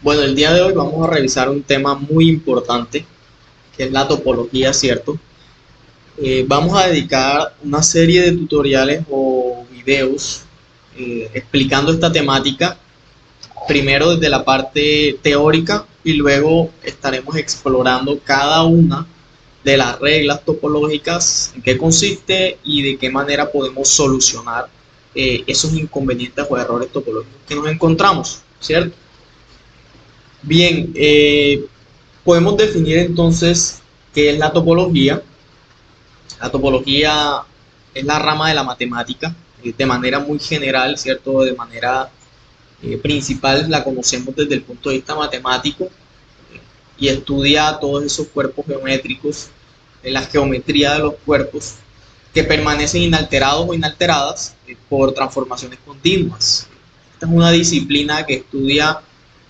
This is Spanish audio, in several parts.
Bueno, el día de hoy vamos a revisar un tema muy importante, que es la topología, ¿cierto? Vamos a dedicar una serie de tutoriales o videos explicando esta temática, primero desde la parte teórica y luego estaremos explorando cada una de las reglas topológicas, en qué consiste y de qué manera podemos solucionar esos inconvenientes o errores topológicos que nos encontramos, ¿cierto? Bien, podemos definir entonces qué es la topología. La topología es la rama de la matemática, de manera muy general, ¿cierto? De manera principal la conocemos desde el punto de vista matemático y estudia todos esos cuerpos geométricos, la geometría de los cuerpos que permanecen inalterados o inalteradas por transformaciones continuas. Esta es una disciplina que estudia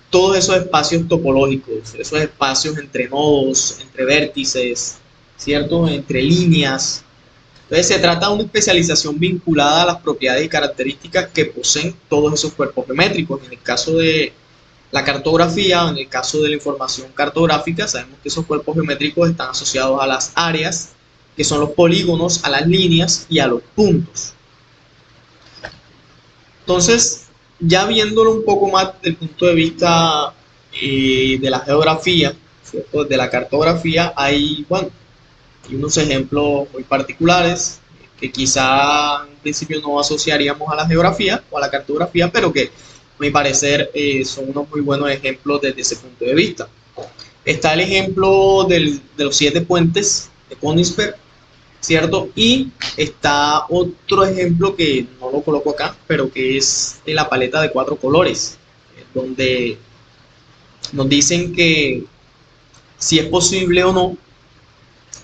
todos esos espacios topológicos, esos espacios entre nodos, entre vértices, ¿cierto? Entre líneas. Entonces se trata de una especialización vinculada a las propiedades y características que poseen todos esos cuerpos geométricos. En el caso de la cartografía, en el caso de la información cartográfica, sabemos que esos cuerpos geométricos están asociados a las áreas, que son los polígonos, a las líneas y a los puntos. Entonces, ya viéndolo un poco más desde el punto de vista de la geografía, ¿cierto? De la cartografía, hay unos ejemplos muy particulares que quizá en principio no asociaríamos a la geografía o a la cartografía, pero que a mi parecer son unos muy buenos ejemplos desde ese punto de vista. Está el ejemplo de los 7 puentes de Königsberg, ¿cierto? Y está otro ejemplo que no lo coloco acá, pero que es la paleta de 4 colores, donde nos dicen que si es posible o no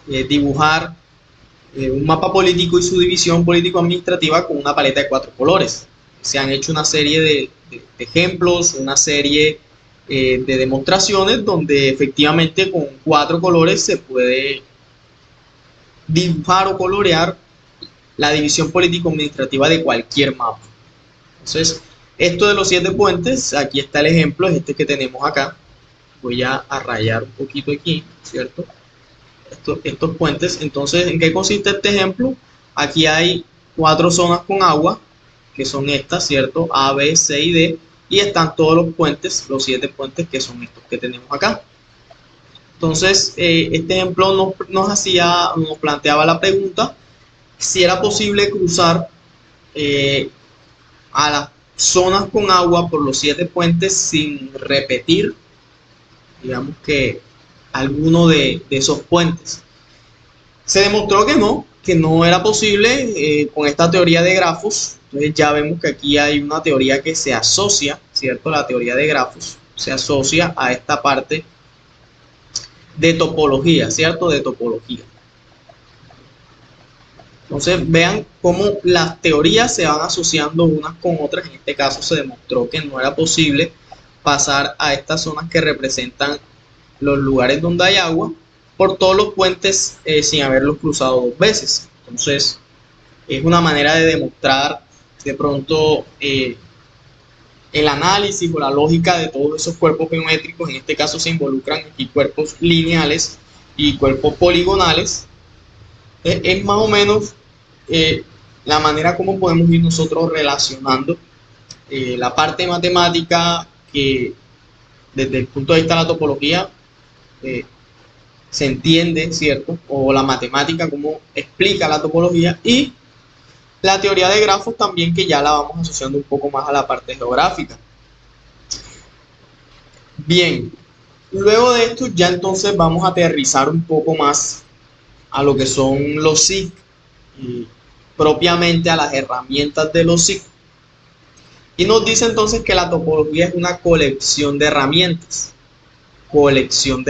dibujar un mapa político y su división político-administrativa con una paleta de 4 colores. Se han hecho una serie de ejemplos, una serie de demostraciones donde efectivamente con 4 colores se puede dibujar o colorear la división político-administrativa de cualquier mapa. Entonces, esto de los 7 puentes, aquí está el ejemplo, es este que tenemos acá. Voy a rayar un poquito aquí, ¿cierto? Estos puentes. Entonces, ¿en qué consiste este ejemplo? Aquí hay 4 zonas con agua, que son estas, ¿cierto? A, B, C y D. Y están todos los puentes, los 7 puentes que son estos que tenemos acá. Entonces, este ejemplo nos planteaba la pregunta si era posible cruzar a las zonas con agua por los 7 puentes sin repetir, digamos que alguno de esos puentes. Se demostró que no era posible con esta teoría de grafos. Entonces ya vemos que aquí hay una teoría que se asocia, ¿cierto? La teoría de grafos se asocia a esta parte de topología, ¿cierto? De topología. Entonces vean cómo las teorías se van asociando unas con otras. En este caso se demostró que no era posible pasar a estas zonas que representan los lugares donde hay agua por todos los puentes sin haberlos cruzado 2 veces. Entonces es una manera de demostrar de pronto el análisis o la lógica de todos esos cuerpos geométricos. En este caso se involucran aquí cuerpos lineales y cuerpos poligonales. Es más o menos la manera como podemos ir nosotros relacionando la parte matemática que desde el punto de vista de la topología se entiende, ¿cierto? O la matemática como explica la topología, y la teoría de grafos también, que ya la vamos asociando un poco más a la parte geográfica. Bien, luego de esto ya entonces vamos a aterrizar un poco más a lo que son los SIG y propiamente a las herramientas de los SIG. Y nos dice entonces que la topología es una colección de herramientas o colección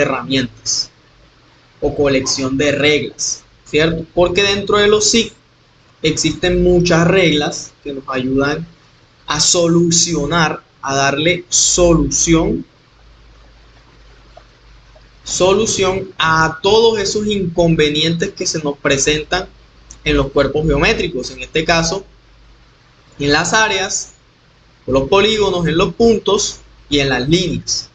de reglas, ¿cierto? Porque dentro de los SIG existen muchas reglas que nos ayudan a solucionar, a darle solución a todos esos inconvenientes que se nos presentan en los cuerpos geométricos, en este caso en las áreas, en los polígonos, en los puntos y en las líneas.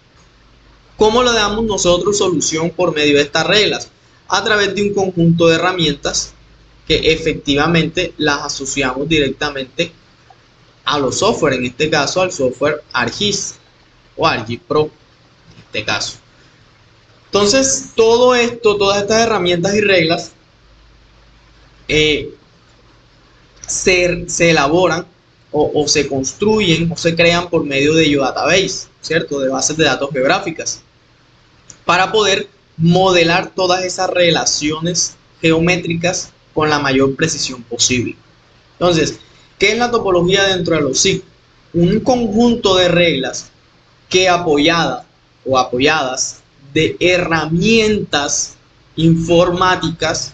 ¿Cómo le damos nosotros solución por medio de estas reglas? A través de un conjunto de herramientas que efectivamente las asociamos directamente a los software, en este caso al software ArcGIS o ArcGIS Pro, en este caso. Entonces, todo esto, todas estas herramientas y reglas se elaboran o se construyen o se crean por medio de geodatabase, ¿cierto? De bases de datos geográficas, para poder modelar todas esas relaciones geométricas con la mayor precisión posible. Entonces, ¿qué es la topología dentro de los SIG? Un conjunto de reglas que apoyadas de herramientas informáticas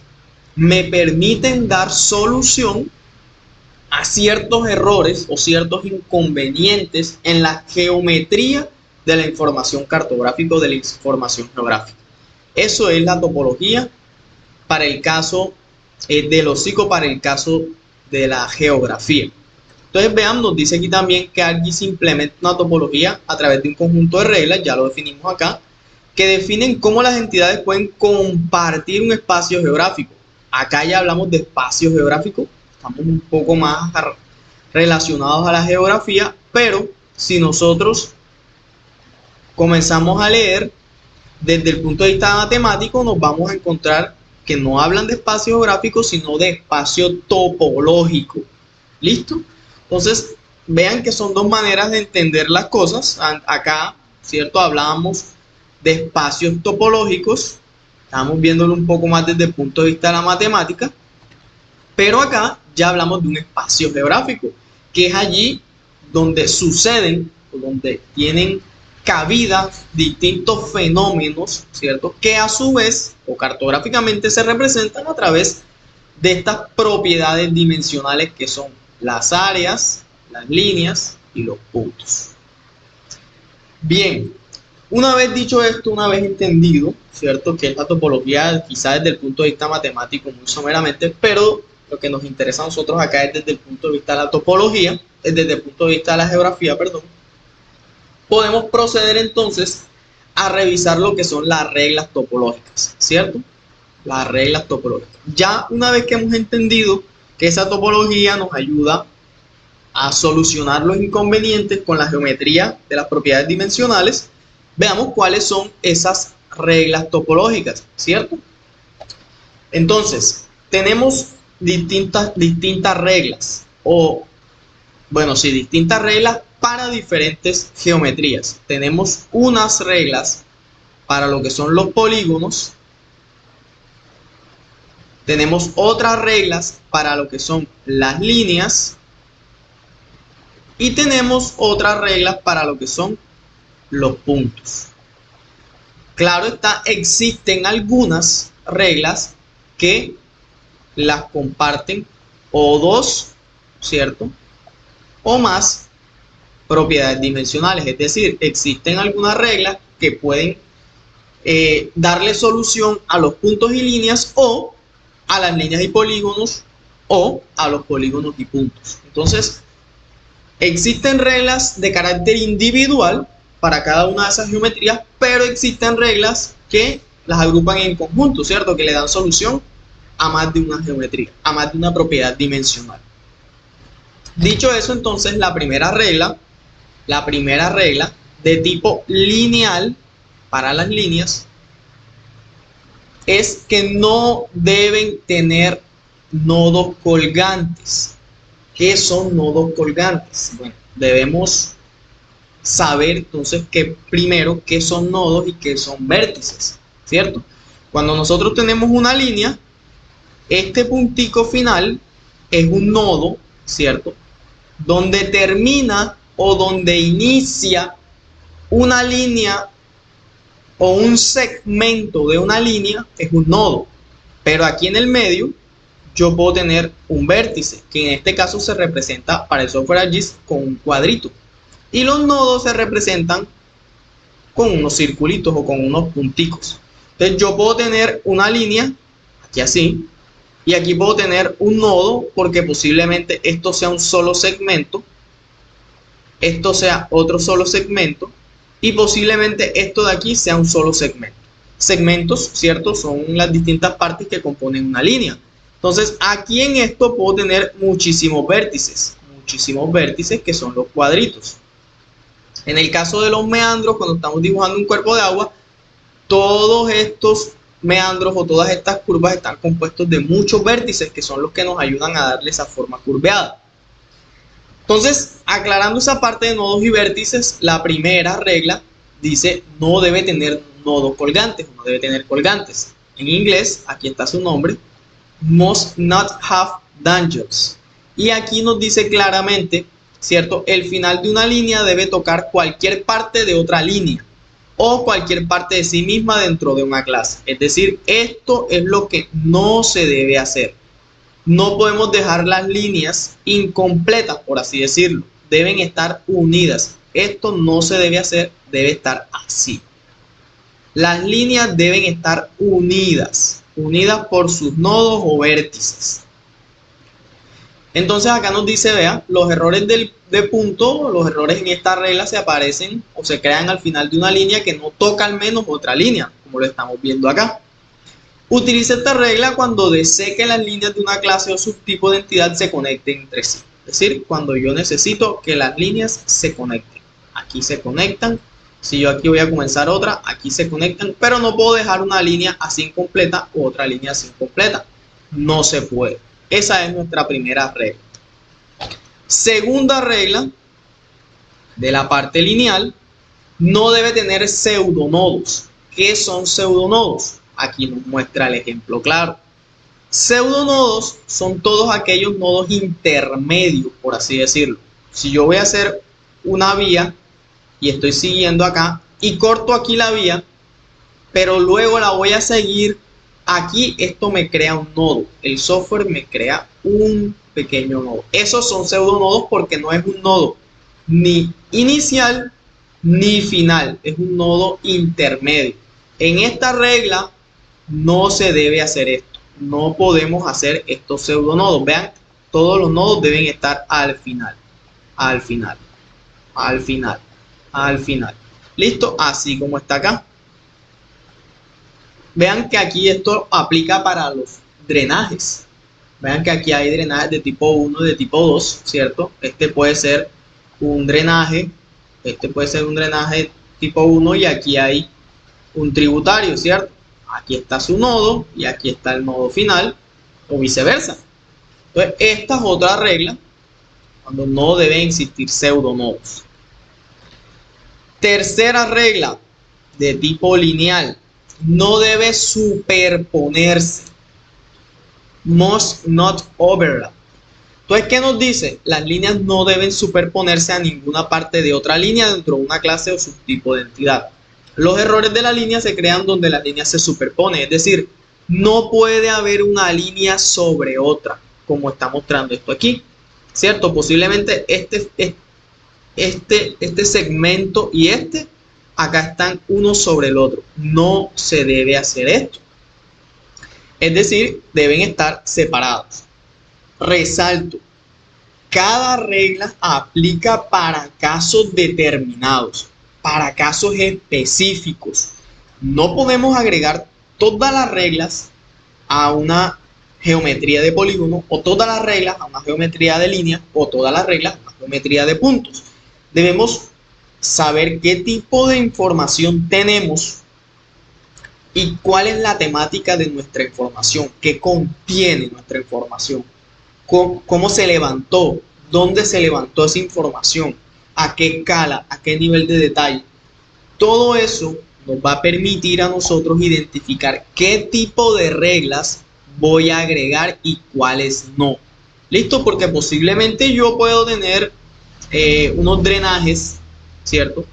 me permiten dar solución a ciertos errores o ciertos inconvenientes en la geometría de la información cartográfica o de la información geográfica. Eso es la topología para el caso de los SIG, para el caso de la geografía. Entonces veamos, nos dice aquí también que ArcGIS implementa una topología a través de un conjunto de reglas, ya lo definimos acá, que definen cómo las entidades pueden compartir un espacio geográfico. Acá ya hablamos de espacio geográfico, estamos un poco más relacionados a la geografía, pero si nosotros comenzamos a leer desde el punto de vista matemático, nos vamos a encontrar que no hablan de espacio geográfico, sino de espacio topológico. ¿Listo? Entonces, vean que son dos maneras de entender las cosas. Acá, ¿cierto? Hablábamos de espacios topológicos, estamos viéndolo un poco más desde el punto de vista de la matemática, pero acá ya hablamos de un espacio geográfico, que es allí donde suceden, o donde tienen cabida distintos fenómenos, ¿cierto? Que a su vez, o cartográficamente, se representan a través de estas propiedades dimensionales que son las áreas, las líneas y los puntos. Bien, una vez dicho esto, una vez entendido, ¿cierto? Que es la topología, quizás desde el punto de vista matemático muy someramente, pero lo que nos interesa a nosotros acá es desde el punto de vista de la topología, desde el punto de vista de la geografía, perdón. Podemos proceder entonces a revisar lo que son las reglas topológicas, ¿cierto? Las reglas topológicas. Ya una vez que hemos entendido que esa topología nos ayuda a solucionar los inconvenientes con la geometría de las propiedades dimensionales, veamos cuáles son esas reglas topológicas, ¿cierto? Entonces, tenemos distintas reglas, distintas reglas para diferentes geometrías. Tenemos unas reglas para lo que son los polígonos, tenemos otras reglas para lo que son las líneas y tenemos otras reglas para lo que son los puntos. Claro está, existen algunas reglas que las comparten o dos, ¿cierto? O más propiedades dimensionales, es decir, existen algunas reglas que pueden darle solución a los puntos y líneas o a las líneas y polígonos o a los polígonos y puntos. Entonces, existen reglas de carácter individual para cada una de esas geometrías, pero existen reglas que las agrupan en conjunto, ¿cierto? Que le dan solución a más de una geometría, a más de una propiedad dimensional. Dicho eso, entonces la primera regla de tipo lineal para las líneas es que no deben tener nodos colgantes. ¿Qué son nodos colgantes? Bueno, debemos saber entonces que primero qué son nodos y qué son vértices, ¿cierto? Cuando nosotros tenemos una línea, este puntico final es un nodo, ¿cierto? Donde termina o donde inicia una línea o un segmento de una línea es un nodo. Pero aquí en el medio yo puedo tener un vértice, que en este caso se representa para el software ArcGIS con un cuadrito. Y los nodos se representan con unos circulitos o con unos punticos. Entonces yo puedo tener una línea, aquí así, y aquí puedo tener un nodo porque posiblemente esto sea un solo segmento, esto sea otro solo segmento, y posiblemente esto de aquí sea un solo segmento. Segmentos, ¿cierto? Son las distintas partes que componen una línea. Entonces, aquí en esto puedo tener muchísimos vértices que son los cuadritos. En el caso de los meandros, cuando estamos dibujando un cuerpo de agua, todos estos meandros o todas estas curvas están compuestos de muchos vértices que son los que nos ayudan a darle esa forma curveada. Entonces, aclarando esa parte de nodos y vértices, la primera regla dice no debe tener nodos colgantes, no debe tener colgantes. En inglés, aquí está su nombre, must not have tangents. Y aquí nos dice claramente, ¿cierto? El final de una línea debe tocar cualquier parte de otra línea o cualquier parte de sí misma dentro de una clase. Es decir, esto es lo que no se debe hacer. No podemos dejar las líneas incompletas, por así decirlo. Deben estar unidas. Esto no se debe hacer, debe estar así. Las líneas deben estar unidas por sus nodos o vértices. Entonces acá nos dice, vean, los errores de punto, los errores en esta regla se aparecen o se crean al final de una línea que no toca al menos otra línea, como lo estamos viendo acá. Utiliza esta regla cuando desee que las líneas de una clase o subtipo de entidad se conecten entre sí. Es decir, cuando yo necesito que las líneas se conecten. Aquí se conectan. Si yo aquí voy a comenzar otra, aquí se conectan. Pero no puedo dejar una línea así incompleta u otra línea así incompleta. No se puede. Esa es nuestra primera regla. Segunda regla de la parte lineal, no debe tener pseudonodos. ¿Qué son pseudonodos? Aquí nos muestra el ejemplo claro. Pseudonodos son todos aquellos nodos intermedios, por así decirlo. Si yo voy a hacer una vía y estoy siguiendo acá y corto aquí la vía, pero luego la voy a seguir aquí, esto me crea un nodo. El software me crea un pequeño nodo. Esos son pseudonodos porque no es un nodo ni inicial ni final, es un nodo intermedio. En esta regla no se debe hacer esto. No podemos hacer estos pseudonodos. Vean, todos los nodos deben estar al final. Al final. Al final. Al final. ¿Listo? Así como está acá. Vean que aquí esto aplica para los drenajes. Vean que aquí hay drenajes de tipo 1 y de tipo 2, ¿cierto? Este puede ser un drenaje. Este puede ser un drenaje tipo 1 y aquí hay un tributario, ¿cierto? Aquí está su nodo y aquí está el nodo final o viceversa. Entonces, esta es otra regla cuando no deben existir pseudonodos. Tercera regla de tipo lineal, no debe superponerse. Must not overlap. Entonces, ¿qué nos dice? Las líneas no deben superponerse a ninguna parte de otra línea dentro de una clase o subtipo de entidad. Los errores de la línea se crean donde la línea se superpone, es decir, no puede haber una línea sobre otra, como está mostrando esto aquí, ¿cierto? Posiblemente este segmento y acá están uno sobre el otro. No se debe hacer esto. Es decir, deben estar separados. Resalto, cada regla aplica para casos determinados, para casos específicos. No podemos agregar todas las reglas a una geometría de polígono o todas las reglas a una geometría de línea o todas las reglas a una geometría de puntos. Debemos saber qué tipo de información tenemos y cuál es la temática de nuestra información, qué contiene nuestra información, cómo se levantó, dónde se levantó esa información, a qué escala, a qué nivel de detalle. Todo eso nos va a permitir a nosotros identificar qué tipo de reglas voy a agregar y cuáles no. ¿Listo? Porque posiblemente yo puedo tener unos drenajes, ¿cierto?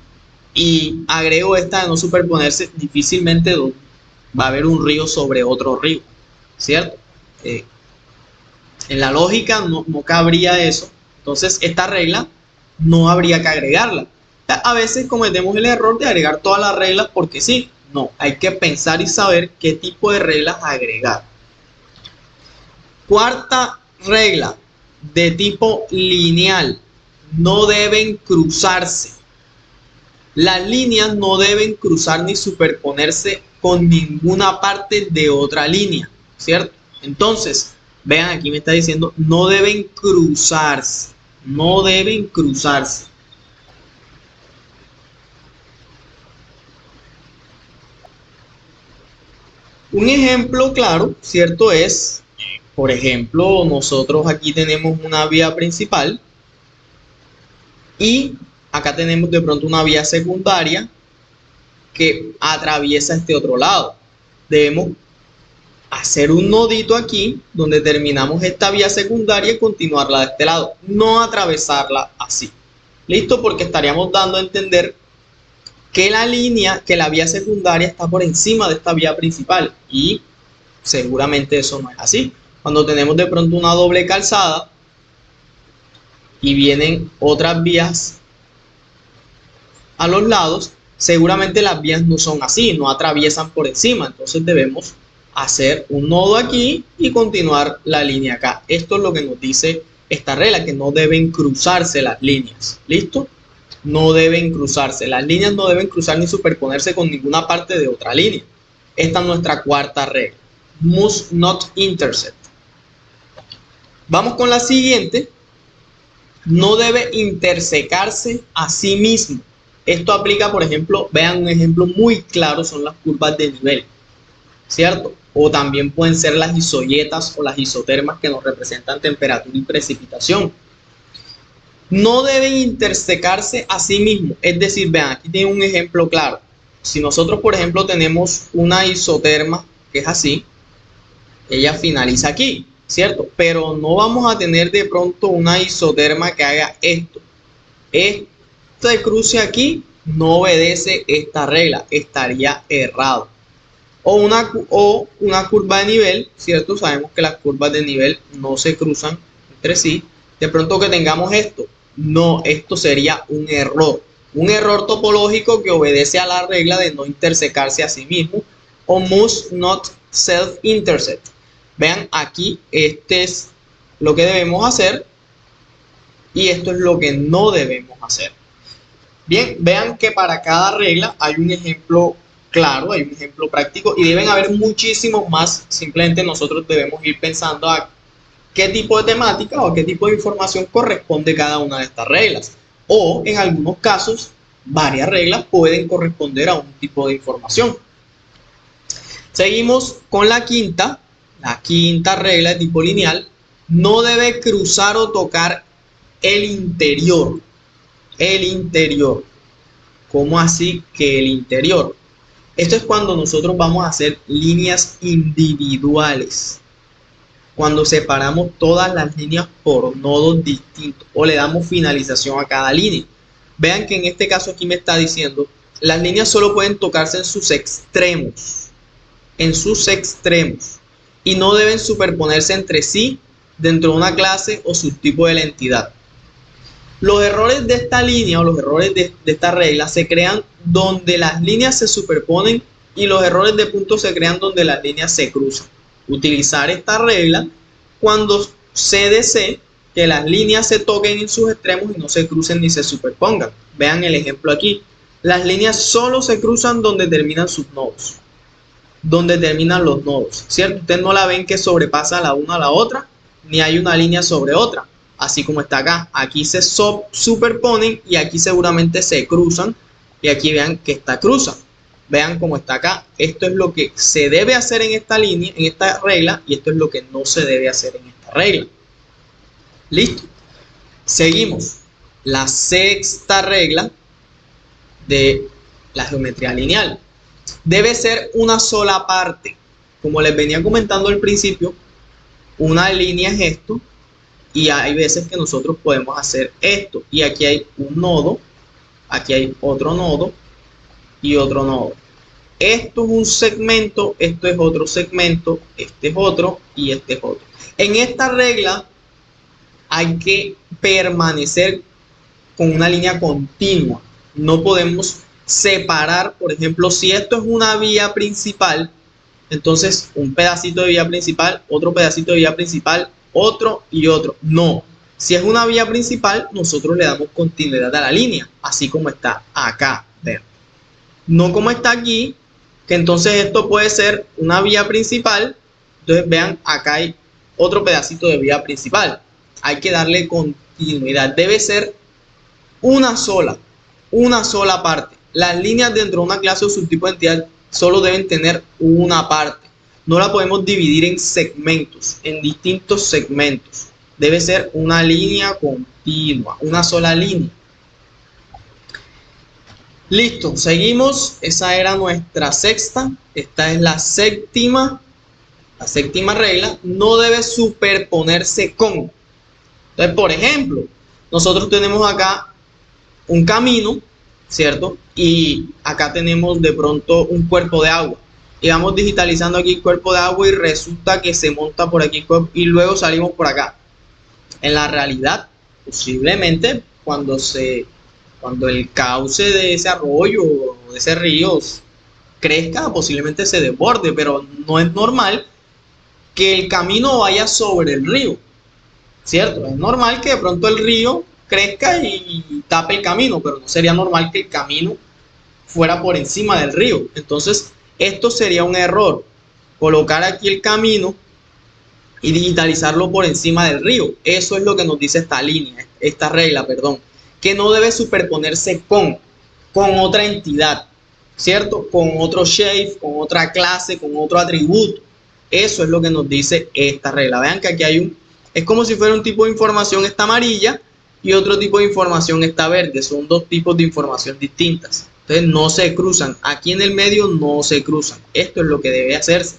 Y agrego esta de no superponerse, difícilmente va a haber un río sobre otro río, ¿cierto? En la lógica no cabría eso. Entonces esta regla no habría que agregarla. A veces cometemos el error de agregar todas las reglas porque sí. No, hay que pensar y saber qué tipo de reglas agregar. Cuarta regla de tipo lineal. No deben cruzarse. Las líneas no deben cruzar ni superponerse con ninguna parte de otra línea, ¿cierto? Entonces, vean, aquí me está diciendo, no deben cruzarse, no deben cruzarse. Un ejemplo claro, ¿cierto? Es, por ejemplo, nosotros aquí tenemos una vía principal y acá tenemos de pronto una vía secundaria que atraviesa este otro lado. Debemos hacer un nodito aquí donde terminamos esta vía secundaria y continuarla de este lado, no atravesarla así. ¿Listo? Porque estaríamos dando a entender que la vía secundaria está por encima de esta vía principal y seguramente eso no es así. Cuando tenemos de pronto una doble calzada y vienen otras vías a los lados, seguramente las vías no son así, no atraviesan por encima. Entonces debemos hacer un nodo aquí y continuar la línea acá. Esto es lo que nos dice esta regla, que no deben cruzarse las líneas. ¿Listo? No deben cruzarse. Las líneas no deben cruzar ni superponerse con ninguna parte de otra línea. Esta es nuestra cuarta regla. Must not intersect. Vamos con la siguiente. No debe intersecarse a sí mismo. Esto aplica, por ejemplo, vean un ejemplo muy claro, son las curvas de nivel, ¿cierto? O también pueden ser las isoyetas o las isotermas que nos representan temperatura y precipitación. No deben intersecarse a sí mismo, es decir, vean, aquí tiene un ejemplo claro. Si nosotros, por ejemplo, tenemos una isoterma que es así, ella finaliza aquí, ¿cierto? Pero no vamos a tener de pronto una isoterma que haga esto. Este cruce aquí no obedece esta regla, estaría errado. O una curva de nivel, ¿cierto? Sabemos que las curvas de nivel no se cruzan entre sí. De pronto que tengamos esto, no, esto sería un error topológico que obedece a la regla de no intersecarse a sí mismo, o must not self-intersect. Vean, aquí este es lo que debemos hacer y esto es lo que no debemos hacer. Bien, vean que para cada regla hay un ejemplo claro, hay un ejemplo práctico y deben haber muchísimos más. Simplemente nosotros debemos ir pensando a qué tipo de temática o qué tipo de información corresponde cada una de estas reglas. O en algunos casos, varias reglas pueden corresponder a un tipo de información. Seguimos con la quinta regla de tipo lineal. No debe cruzar o tocar el interior. El interior. ¿Cómo así que el interior? Esto es cuando nosotros vamos a hacer líneas individuales. Cuando separamos todas las líneas por nodos distintos o le damos finalización a cada línea. Vean que en este caso aquí me está diciendo, las líneas solo pueden tocarse en sus extremos. En sus extremos. Y no deben superponerse entre sí dentro de una clase o subtipo de la entidad. Los errores de esta línea o los errores de esta regla se crean donde las líneas se superponen y los errores de puntos se crean donde las líneas se cruzan. Utilizar esta regla cuando se desee que las líneas se toquen en sus extremos y no se crucen ni se superpongan. Vean el ejemplo aquí. Las líneas solo se cruzan donde terminan sus nodos. Donde terminan los nodos, ¿cierto? Ustedes no la ven que sobrepasa la una a la otra, ni hay una línea sobre otra. Así como está acá, aquí se superponen y aquí seguramente se cruzan y aquí vean que esta cruza. Vean cómo está acá. Esto es lo que se debe hacer en esta línea, en esta regla, y esto es lo que no se debe hacer en esta regla. ¿Listo? Seguimos. La sexta regla de la geometría lineal. Debe ser una sola parte. Como les venía comentando al principio, una línea es esto. Y hay veces que nosotros podemos hacer esto. Y aquí hay un nodo, aquí hay otro nodo y otro nodo. Esto es un segmento, esto es otro segmento, este es otro y este es otro. En esta regla hay que permanecer con una línea continua. No podemos separar, por ejemplo, si esto es una vía principal, entonces un pedacito de vía principal, otro pedacito de vía principal, otro y otro. No, si es una vía principal, nosotros le damos continuidad a la línea, así como está acá. Vean. No como está aquí, que entonces esto puede ser una vía principal. Entonces vean, acá hay otro pedacito de vía principal. Hay que darle continuidad. Debe ser una sola parte. Las líneas dentro de una clase o subtipo de entidad solo deben tener una parte. No la podemos dividir en segmentos, en distintos segmentos. Debe ser una línea continua, una sola línea. Listo, seguimos. Esa era nuestra sexta. Esta es la séptima regla. No debe superponerse con. Entonces, por ejemplo, nosotros tenemos acá un camino, ¿cierto? Y acá tenemos de pronto un cuerpo de agua. Y vamos digitalizando aquí el cuerpo de agua y resulta que se monta por aquí y luego salimos por acá. En la realidad, posiblemente cuando el cauce de ese arroyo o de ese río crezca, posiblemente se desborde, pero no es normal que el camino vaya sobre el río, ¿cierto? Es normal que de pronto el río crezca y tape el camino, pero no sería normal que el camino fuera por encima del río. Entonces, esto sería un error, colocar aquí el camino y digitalizarlo por encima del río. Eso es lo que nos dice esta regla, que no debe superponerse con otra entidad, ¿cierto? Con otro shape, con otra clase, con otro atributo. Eso es lo que nos dice esta regla. Vean que aquí es como si fuera un tipo de información está amarilla y otro tipo de información está verde. Son dos tipos de información distintas. Entonces no se cruzan. Aquí en el medio no se cruzan. Esto es lo que debe hacerse.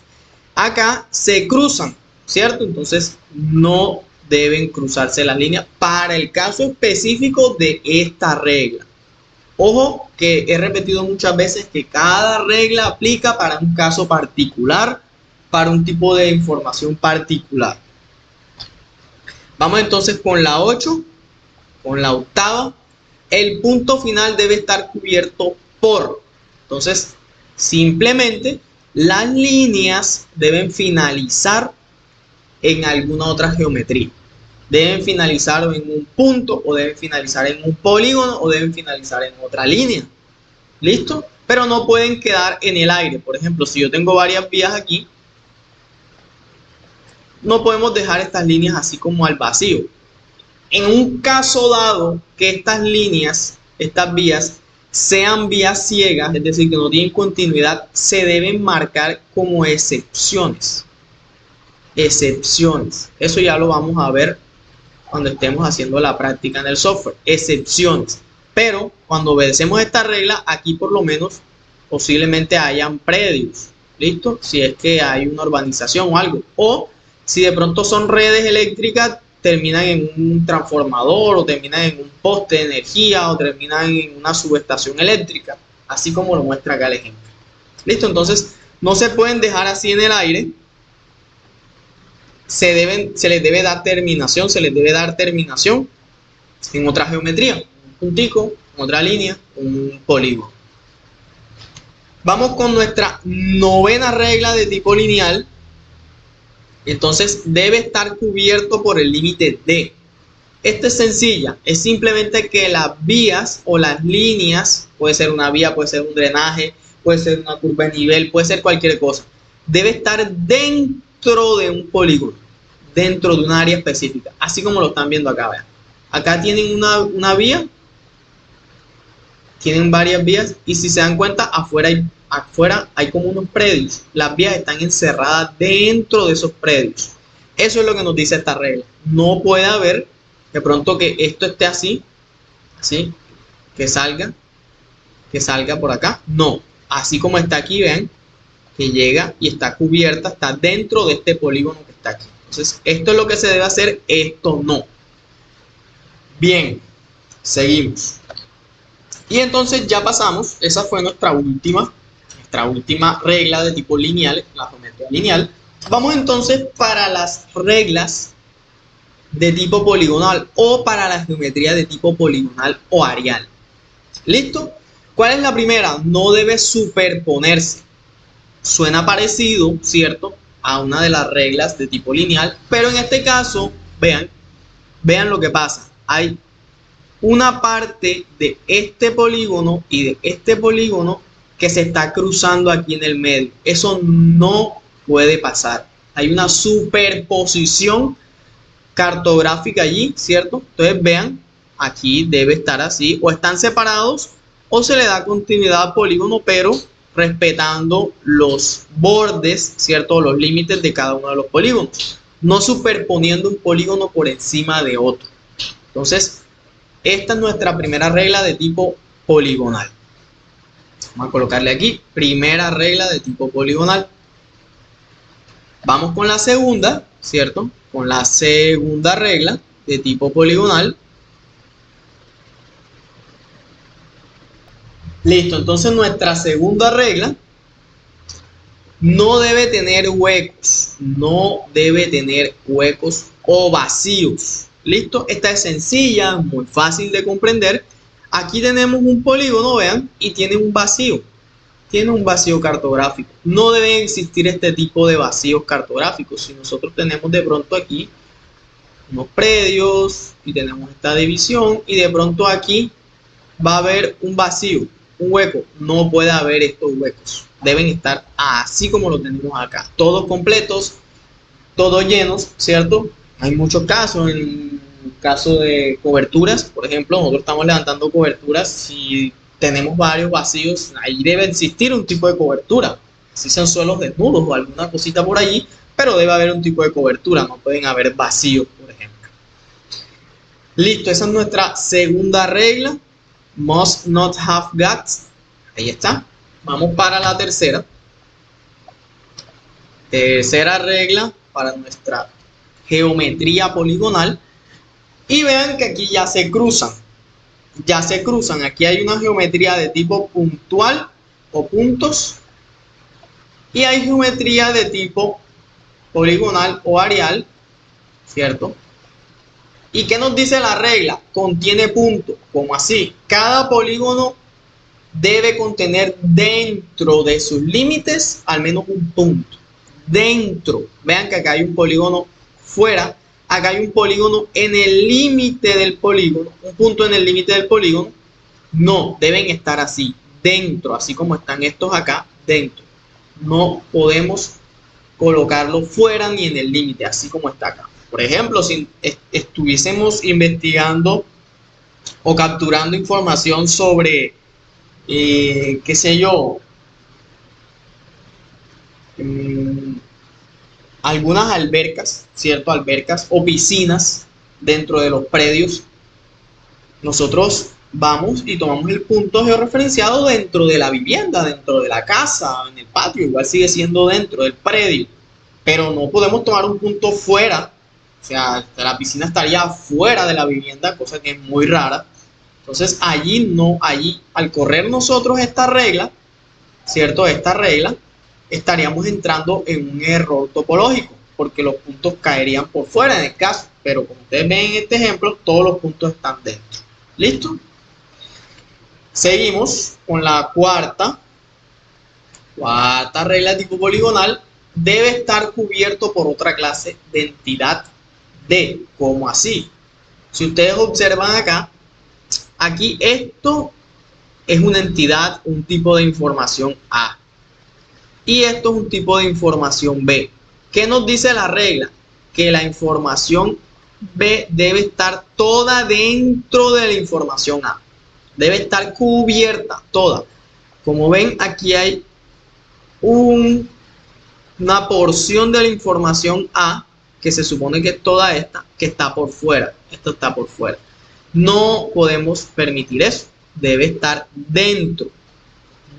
Acá se cruzan, ¿cierto? Entonces no deben cruzarse las líneas para el caso específico de esta regla. Ojo que he repetido muchas veces que cada regla aplica para un caso particular, para un tipo de información particular. Vamos entonces con la 8, con la octava. El punto final debe estar cubierto por. Entonces, simplemente las líneas deben finalizar en alguna otra geometría. Deben finalizar en un punto, o deben finalizar en un polígono, o deben finalizar en otra línea. ¿Listo? Pero no pueden quedar en el aire. Por ejemplo, si yo tengo varias vías aquí, no podemos dejar estas líneas así como al vacío. En un caso dado que estas líneas, estas vías, sean vías ciegas, es decir, que no tienen continuidad, se deben marcar como excepciones. Excepciones. Eso ya lo vamos a ver cuando estemos haciendo la práctica en el software. Excepciones. Pero cuando obedecemos esta regla, aquí por lo menos posiblemente hayan predios. ¿Listo? Si es que hay una urbanización o algo. O si de pronto son redes eléctricas, terminan en un transformador o terminan en un poste de energía o terminan en una subestación eléctrica, así como lo muestra acá el ejemplo. Listo, entonces no se pueden dejar así en el aire. Se les debe dar terminación, en otra geometría, un puntico, otra línea, un polígono. Vamos con nuestra novena regla de tipo lineal. Entonces debe estar cubierto por el límite D. Esta es sencilla, es simplemente que las vías o las líneas, puede ser una vía, puede ser un drenaje, puede ser una curva de nivel, puede ser cualquier cosa, debe estar dentro de un polígono, dentro de un área específica, así como lo están viendo acá. Vean. Acá tienen una vía, tienen varias vías y si se dan cuenta, afuera hay como unos predios. Las vías están encerradas dentro de esos predios. Eso es lo que nos dice esta regla. No puede haber de pronto que esto esté así, que salga por acá. No, así como está aquí, vean, que llega y está cubierta, está dentro de este polígono que está aquí. Entonces, esto es lo que se debe hacer, esto no. Bien, seguimos. Y entonces ya pasamos, esa fue nuestra última regla de tipo lineal, la geometría lineal. Vamos entonces para las reglas de tipo poligonal o para la geometría de tipo poligonal o areal. ¿Listo? ¿Cuál es la primera? No debe superponerse. Suena parecido, ¿cierto?, a una de las reglas de tipo lineal, pero en este caso, vean lo que pasa. Hay una parte de este polígono y de este polígono que se está cruzando aquí en el medio. Eso no puede pasar. Hay una superposición cartográfica allí, ¿cierto? Entonces vean, aquí debe estar así, o están separados o se le da continuidad al polígono, pero respetando los bordes, ¿cierto? Los límites de cada uno de los polígonos, no superponiendo un polígono por encima de otro. Entonces, esta es nuestra primera regla de tipo poligonal. Vamos a colocarle aquí, primera regla de tipo poligonal. Vamos con la segunda, ¿cierto? Con la segunda regla de tipo poligonal. Listo, entonces nuestra segunda regla no debe tener huecos, no debe tener huecos o vacíos. Listo, esta es sencilla, muy fácil de comprender. Aquí tenemos un polígono, vean, y tiene un vacío. Tiene un vacío cartográfico. No deben existir este tipo de vacíos cartográficos. Si nosotros tenemos de pronto aquí unos predios y tenemos esta división y de pronto aquí va a haber un vacío, un hueco, no puede haber estos huecos. Deben estar así como lo tenemos acá. Todos completos, todos llenos, ¿cierto? Hay muchos casos, en caso de coberturas, por ejemplo, nosotros estamos levantando coberturas, si tenemos varios vacíos, ahí debe existir un tipo de cobertura, si sean suelos desnudos o alguna cosita por allí, pero debe haber un tipo de cobertura, no pueden haber vacíos, por ejemplo. Listo, esa es nuestra segunda regla, must not have gaps, ahí está. Vamos para la tercera. Tercera regla para nuestra geometría poligonal. Y vean que aquí ya se cruzan. Ya se cruzan. Aquí hay una geometría de tipo puntual o puntos. Y hay geometría de tipo poligonal o areal. ¿Cierto? ¿Y qué nos dice la regla? Contiene puntos. ¿Cómo así? Cada polígono debe contener dentro de sus límites al menos un punto. Dentro. Vean que acá hay un polígono fuera. Acá hay un polígono en el límite del polígono. Un punto en el límite del polígono. No, deben estar así. Dentro. Así como están estos acá. Dentro. No podemos colocarlo fuera ni en el límite. Así como está acá. Por ejemplo, si estuviésemos investigando o capturando información sobre qué sé yo, algunas albercas, ¿cierto? Albercas o piscinas dentro de los predios. Nosotros vamos y tomamos el punto georreferenciado dentro de la vivienda, dentro de la casa, en el patio, igual sigue siendo dentro del predio, pero no podemos tomar un punto fuera, o sea, la piscina estaría fuera de la vivienda, cosa que es muy rara. Entonces allí no, allí al correr nosotros esta regla, ¿cierto? Esta regla, estaríamos entrando en un error topológico, porque los puntos caerían por fuera en el caso, pero como ustedes ven en este ejemplo, todos los puntos están dentro. ¿Listo? Seguimos con la cuarta regla de tipo poligonal, debe estar cubierto por otra clase de entidad D. ¿Cómo así? Si ustedes observan acá, aquí esto es una entidad, un tipo de información A. Y esto es un tipo de información B. ¿Qué nos dice la regla? Que la información B debe estar toda dentro de la información A. Debe estar cubierta toda. Como ven, aquí hay una porción de la información A que se supone que es toda esta, que está por fuera. Esto está por fuera. No podemos permitir eso. Debe estar dentro.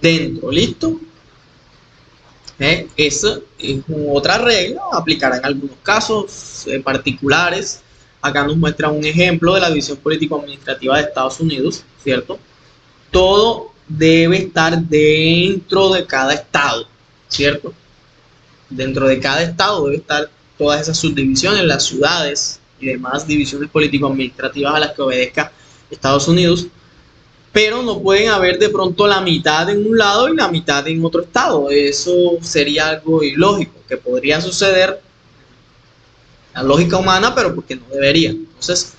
Dentro, ¿listo? Esa es otra regla, aplicará en algunos casos particulares. Acá nos muestra un ejemplo de la división político-administrativa de Estados Unidos, ¿cierto? Todo debe estar dentro de cada estado, ¿cierto? Dentro de cada estado debe estar todas esas subdivisiones, las ciudades y demás divisiones político-administrativas a las que obedezca Estados Unidos. Pero no pueden haber de pronto la mitad en un lado y la mitad en otro estado. Eso sería algo ilógico, que podría suceder, la lógica humana, pero porque no debería. Entonces,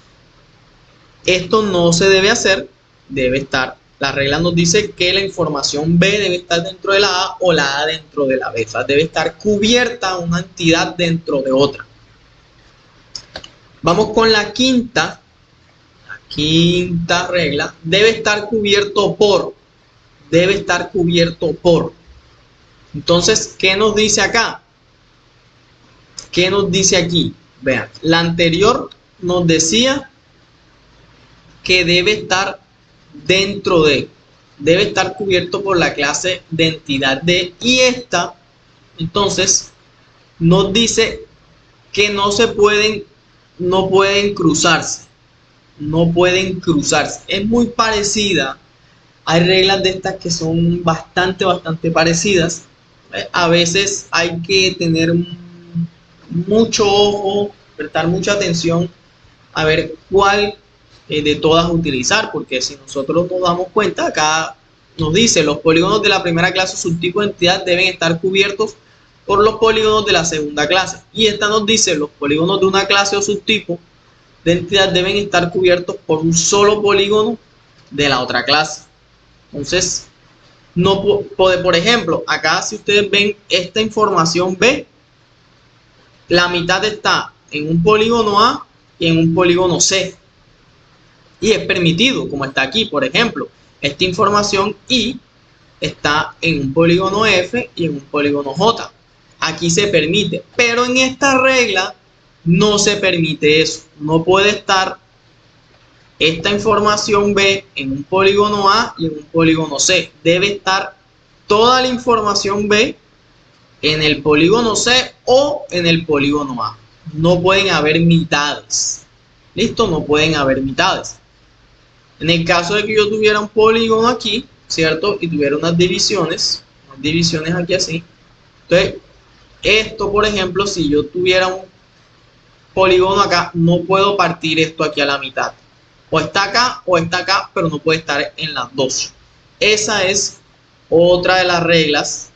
Esto no se debe hacer, debe estar. La regla nos dice que la información B debe estar dentro de la A o la A dentro de la B. O sea, debe estar cubierta una entidad dentro de otra. Vamos con la quinta. La quinta regla. Debe estar cubierto por. Debe estar cubierto por. Entonces, ¿qué nos dice acá? ¿Qué nos dice aquí? Vean, la anterior nos decía que debe estar dentro de, debe estar cubierto por la clase de entidad de, y esta, entonces, nos dice que no pueden cruzarse, no pueden cruzarse. Es muy parecida, hay reglas de estas que son bastante parecidas. A veces hay que tener mucho ojo, prestar mucha atención a ver cuál de todas utilizar, porque si nosotros nos damos cuenta, acá nos dice los polígonos de la primera clase o subtipo de entidad deben estar cubiertos por los polígonos de la segunda clase, y esta nos dice los polígonos de una clase o subtipo de entidad deben estar cubiertos por un solo polígono de la otra clase. Entonces, no puede, por ejemplo, acá si ustedes ven esta información B, la mitad está en un polígono A y en un polígono C. Y es permitido, como está aquí, por ejemplo, esta información I está en un polígono F y en un polígono J. Aquí se permite, pero en esta regla no se permite eso. No puede estar esta información B en un polígono A y en un polígono C. Debe estar toda la información B en el polígono C o en el polígono A. No pueden haber mitades. ¿Listo? No pueden haber mitades. En el caso de que yo tuviera un polígono aquí, ¿cierto? Y tuviera unas divisiones aquí así. Entonces, esto, por ejemplo, si yo tuviera un polígono acá, no puedo partir esto aquí a la mitad. O está acá, pero no puede estar en las dos. Esa es otra de las reglas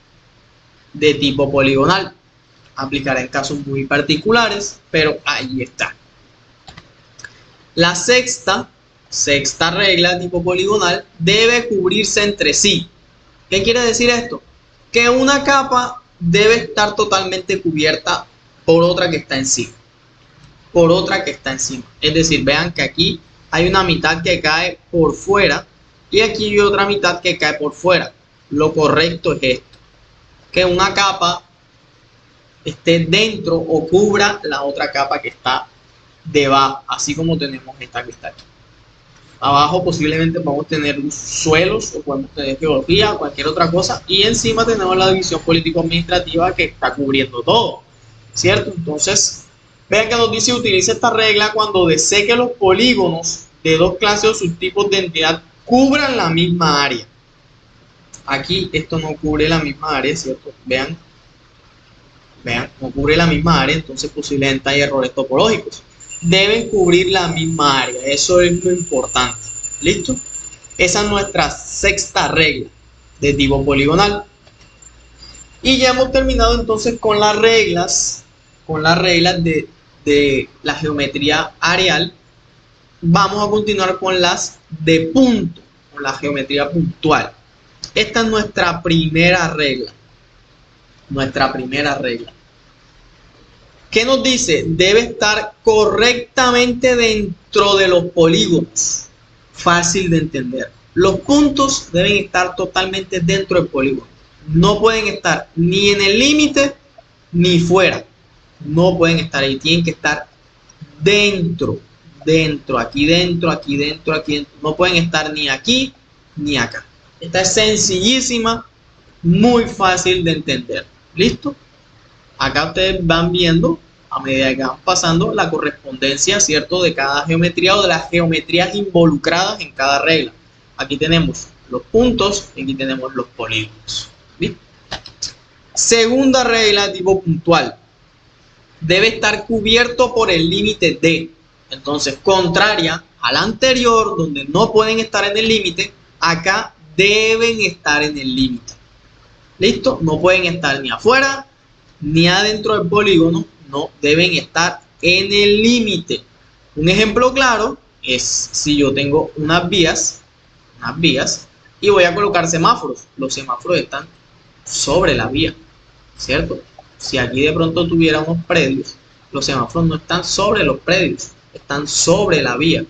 de tipo poligonal. Aplicará en casos muy particulares, pero ahí está. La sexta regla tipo poligonal debe cubrirse entre sí. ¿Qué quiere decir esto? Que una capa debe estar totalmente cubierta por otra que está encima. Por otra que está encima. Es decir, vean que aquí hay una mitad que cae por fuera y aquí hay otra mitad que cae por fuera. Lo correcto es esto. Que una capa esté dentro o cubra la otra capa que está debajo, así como tenemos esta que está aquí. Abajo posiblemente podemos tener suelos o podemos tener geología o cualquier otra cosa, y encima tenemos la división político-administrativa que está cubriendo todo, ¿cierto? Entonces, vean que nos dice utiliza esta regla cuando desee que los polígonos de dos clases o subtipos de entidad cubran la misma área. Aquí esto no cubre la misma área, ¿cierto? Vean, no cubre la misma área, entonces posiblemente hay errores topológicos. Deben cubrir la misma área, eso es lo importante. ¿Listo? Esa es nuestra sexta regla de tipo poligonal. Y ya hemos terminado entonces con las reglas de la geometría areal. Vamos a continuar con las de punto, con la geometría puntual. Esta es nuestra primera regla. Nuestra primera regla. ¿Qué nos dice? Debe estar correctamente dentro de los polígonos. Fácil de entender. Los puntos deben estar totalmente dentro del polígono. No pueden estar ni en el límite ni fuera. No pueden estar ahí. Tienen que estar dentro. Aquí dentro, aquí dentro, aquí dentro. No pueden estar ni aquí ni acá. Esta es sencillísima, muy fácil de entender. ¿Listo? Acá ustedes van viendo, a medida que van pasando, la correspondencia, ¿cierto?, de cada geometría o de las geometrías involucradas en cada regla. Aquí tenemos los puntos y aquí tenemos los polígonos. ¿Listo? Segunda regla tipo puntual. Debe estar cubierto por el límite D. Entonces, contraria a la anterior, donde no pueden estar en el límite, acá deben estar en el límite. ¿Listo? No pueden estar ni afuera ni adentro del polígono, no, deben estar en el límite. Un ejemplo claro es si yo tengo unas vías y voy a colocar semáforos. Los semáforos están sobre la vía, ¿cierto? Si aquí de pronto tuviera unos predios, los semáforos no están sobre los predios, están sobre la vía.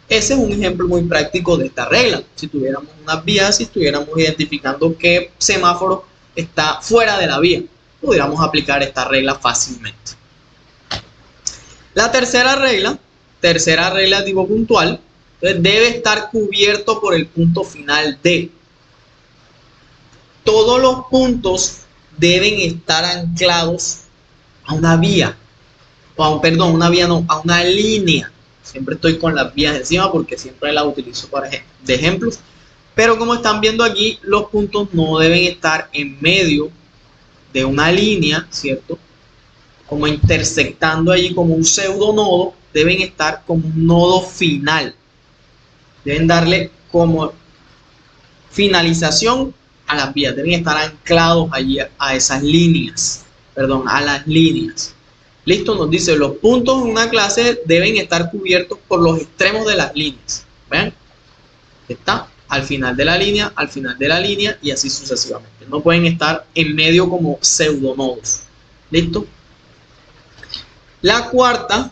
Ese es un ejemplo muy práctico de esta regla. Si tuviéramos unas vías y estuviéramos identificando qué semáforo está fuera de la vía, pudiéramos aplicar esta regla fácilmente. La tercera regla tipo puntual, debe estar cubierto por el punto final D. Todos los puntos deben estar anclados a una vía, perdón, una vía no, a una línea. Siempre estoy con las vías encima porque siempre las utilizo de ejemplos. Pero como están viendo aquí, los puntos no deben estar en medio de una línea, ¿cierto? Como intersectando allí como un pseudo nodo, deben estar como un nodo final. Deben darle como finalización a las vías, deben estar anclados allí a esas líneas, perdón, a las líneas. Listo, nos dice los puntos en una clase deben estar cubiertos por los extremos de las líneas. ¿Ven? Está al final de la línea, al final de la línea y así sucesivamente. No pueden estar en medio como pseudonodos. ¿Listo? La cuarta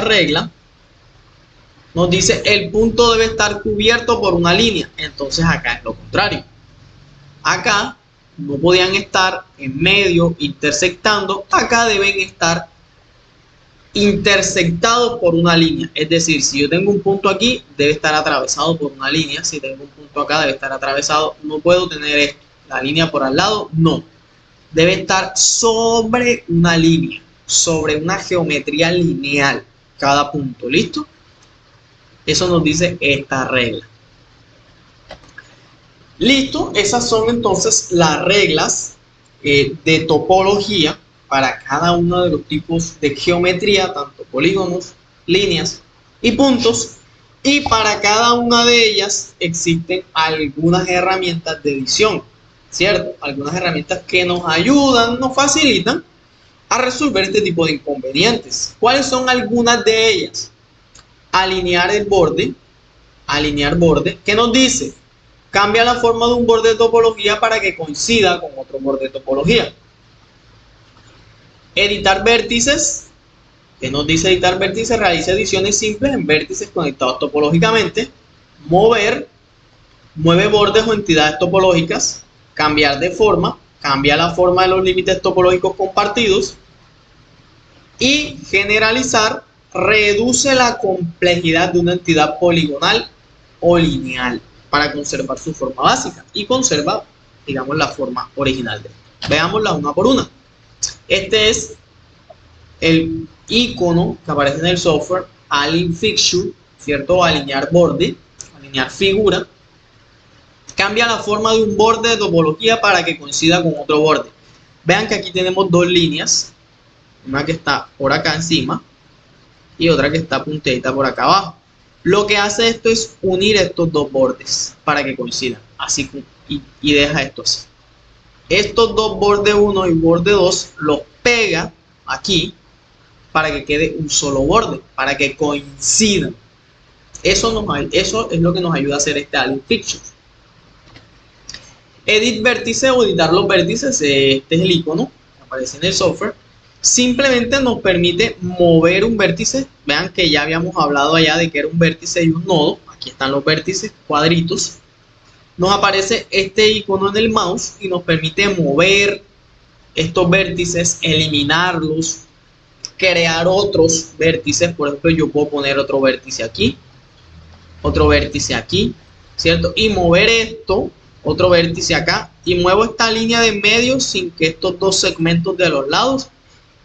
regla nos dice el punto debe estar cubierto por una línea. Entonces acá es lo contrario. Acá no podían estar en medio intersectando. Acá deben estar intersectados por una línea. Es decir, si yo tengo un punto aquí, debe estar atravesado por una línea. Si tengo un punto acá, debe estar atravesado. No puedo tener esto, la línea por al lado. No. Debe estar sobre una línea, sobre una geometría lineal cada punto. ¿Listo? Eso nos dice esta regla. Listo, esas son entonces las reglas de topología para cada uno de los tipos de geometría, tanto polígonos, líneas y puntos. Y para cada una de ellas existen algunas herramientas de edición, ¿cierto? Algunas herramientas que nos ayudan, nos facilitan a resolver este tipo de inconvenientes. ¿Cuáles son algunas de ellas? Alinear el borde, ¿qué nos dice? Cambia la forma de un borde de topología para que coincida con otro borde de topología. Editar vértices, ¿qué nos dice editar vértices? Realiza ediciones simples en vértices conectados topológicamente. Mueve bordes o entidades topológicas. Cambiar de forma, cambia la forma de los límites topológicos compartidos. Y generalizar, reduce la complejidad de una entidad poligonal o lineal para conservar su forma básica y conserva, digamos, la forma original de esto. Veámosla una por una. Este es el icono que aparece en el software, Align Fixture, ¿cierto? Alinear borde, alinear figura. Cambia la forma de un borde de topología para que coincida con otro borde. Vean que aquí tenemos dos líneas, una que está por acá encima y otra que está punteadita por acá abajo. Lo que hace esto es unir estos dos bordes para que coincidan, así y deja esto así. Estos dos bordes 1 y borde 2 los pega aquí para que quede un solo borde, para que coincidan. Eso es lo que nos ayuda a hacer este Align Fixture. Edit vértice o editar los vértices, este es el icono que aparece en el software. Simplemente nos permite mover un vértice. Vean que ya habíamos hablado allá de que era un vértice y un nodo. Aquí están los vértices, cuadritos. Nos aparece este icono en el mouse y nos permite mover estos vértices, eliminarlos, crear otros vértices. Por ejemplo, yo puedo poner otro vértice aquí, ¿cierto? Y mover esto, otro vértice acá, y muevo esta línea de medio sin que estos dos segmentos de los lados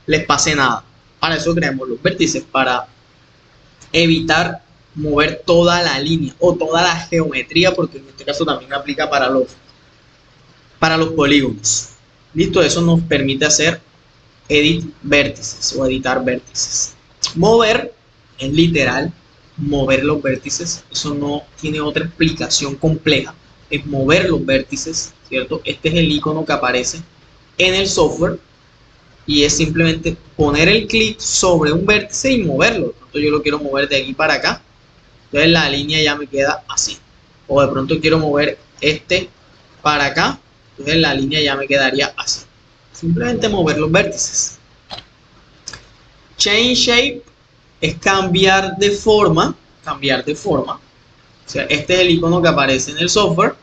les pase nada. Para eso creamos los vértices, para evitar mover toda la línea o toda la geometría, porque en este caso también aplica para los polígonos. Listo, eso nos permite hacer edit vértices o editar vértices. Mover es literal mover los vértices, eso no tiene otra explicación compleja, es mover los vértices, ¿cierto? Este es el icono que aparece en el software. y es simplemente poner el clic sobre un vértice y moverlo. De pronto yo lo quiero mover de aquí para acá, entonces la línea ya me queda así. O de pronto quiero mover este para acá, entonces la línea ya me quedaría así. Simplemente mover los vértices. Change shape es cambiar de forma, O sea, este es el icono que aparece en el software.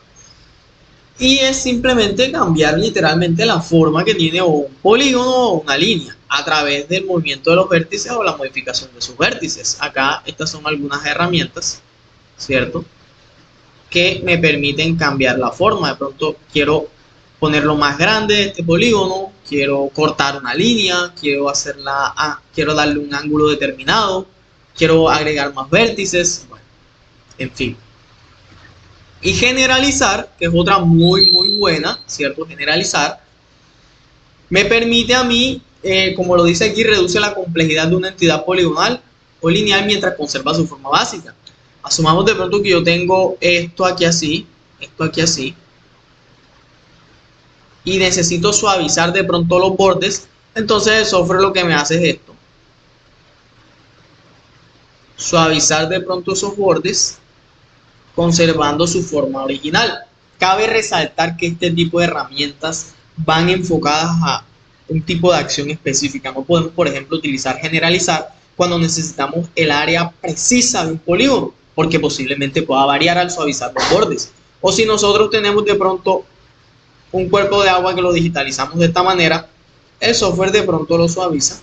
Y es simplemente cambiar literalmente la forma que tiene un polígono o una línea a través del movimiento de los vértices o la modificación de sus vértices. Acá estas son algunas herramientas, ¿cierto?, que me permiten cambiar la forma. De pronto quiero ponerlo más grande este polígono, quiero cortar una línea, quiero darle un ángulo determinado, quiero agregar más vértices, bueno, en fin. Y generalizar, que es otra muy buena, ¿cierto? Generalizar me permite a mí, como lo dice aquí, reduce la complejidad de una entidad poligonal o lineal mientras conserva su forma básica. Asumamos de pronto que yo tengo esto aquí así, y necesito suavizar de pronto los bordes, entonces el software lo que me hace es esto. Suavizar de pronto esos bordes, conservando su forma original. Cabe resaltar que este tipo de herramientas van enfocadas a un tipo de acción específica. No podemos, por ejemplo, utilizar generalizar cuando necesitamos el área precisa de un polígono, porque posiblemente pueda variar al suavizar los bordes. O si nosotros tenemos de pronto un cuerpo de agua que lo digitalizamos de esta manera, el software de pronto lo suaviza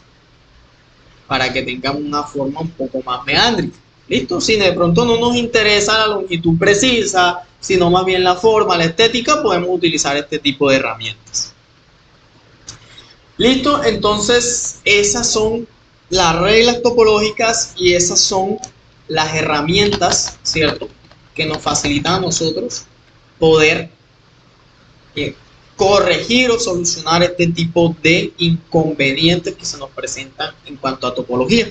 para que tenga una forma un poco más meándrica. ¿Listo? Si de pronto no nos interesa la longitud precisa, sino más bien la forma, la estética, podemos utilizar este tipo de herramientas. ¿Listo? Entonces, esas son las reglas topológicas y esas son las herramientas, ¿cierto?, que nos facilitan a nosotros poder corregir o solucionar este tipo de inconvenientes que se nos presentan en cuanto a topología.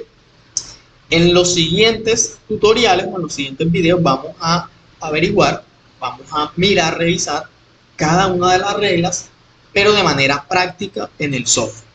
En los siguientes tutoriales o en los siguientes videos vamos a averiguar, vamos a mirar, revisar cada una de las reglas, pero de manera práctica en el software.